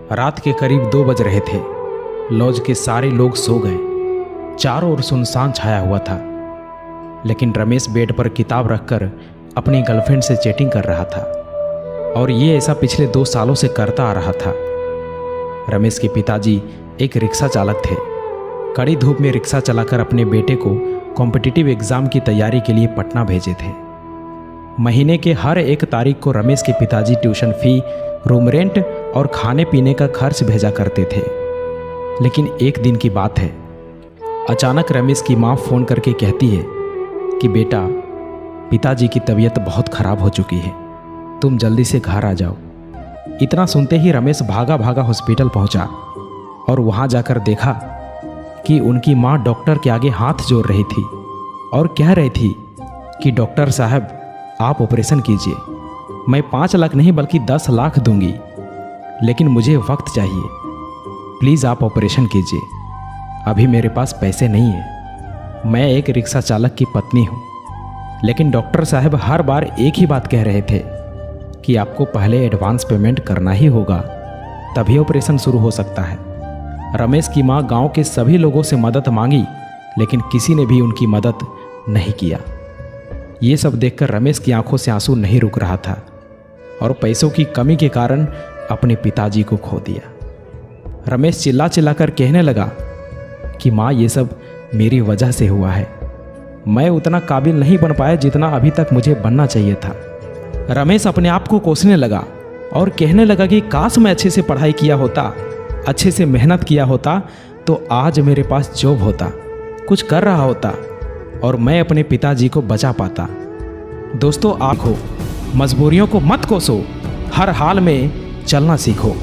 रात के करीब 2 बज रहे थे। लॉज के सारे लोग सो गए। चारों ओर सुनसान छाया हुआ था, लेकिन रमेश बेड पर किताब रखकर अपनी गर्लफ्रेंड से चैटिंग कर रहा था, और ये ऐसा पिछले 2 सालों से करता आ रहा था। रमेश के पिताजी एक रिक्शा चालक थे। कड़ी धूप में रिक्शा चलाकर अपने बेटे को कॉम्पिटिटिव एग्ज़ाम की तैयारी के लिए पटना भेजे थे। महीने के हर 1 तारीख को रमेश के पिताजी ट्यूशन फ़ी, रूम रेंट और खाने पीने का खर्च भेजा करते थे। लेकिन एक दिन की बात है, अचानक रमेश की माँ फ़ोन करके कहती है कि बेटा, पिताजी की तबीयत बहुत ख़राब हो चुकी है, तुम जल्दी से घर आ जाओ। इतना सुनते ही रमेश भागा भागा हॉस्पिटल पहुंचा और वहां जाकर देखा कि उनकी माँ डॉक्टर के आगे हाथ जोड़ रही थी और कह रही थी कि डॉक्टर साहब, आप ऑपरेशन कीजिए, मैं 5 लाख नहीं बल्कि 10 लाख दूंगी, लेकिन मुझे वक्त चाहिए, प्लीज़ आप ऑपरेशन कीजिए, अभी मेरे पास पैसे नहीं है, मैं एक रिक्शा चालक की पत्नी हूँ। लेकिन डॉक्टर साहब हर बार एक ही बात कह रहे थे कि आपको पहले एडवांस पेमेंट करना ही होगा, तभी ऑपरेशन शुरू हो सकता है। रमेश की माँ गांव के सभी लोगों से मदद मांगी, लेकिन किसी ने भी उनकी मदद नहीं किया। ये सब देखकर रमेश की आंखों से आंसू नहीं रुक रहा था और पैसों की कमी के कारण अपने पिताजी को खो दिया। रमेश चिल्ला चिल्लाकर कहने लगा कि माँ, ये सब मेरी वजह से हुआ है, मैं उतना काबिल नहीं बन पाया जितना अभी तक मुझे बनना चाहिए था। रमेश अपने आप को कोसने लगा और कहने लगा कि काश मैं अच्छे से पढ़ाई किया होता, अच्छे से मेहनत किया होता, तो आज मेरे पास जॉब होता, कुछ कर रहा होता और मैं अपने पिताजी को बचा पाता। दोस्तों, आप हो, मजबूरियों को मत कोसो, हर हाल में चलना सीखो।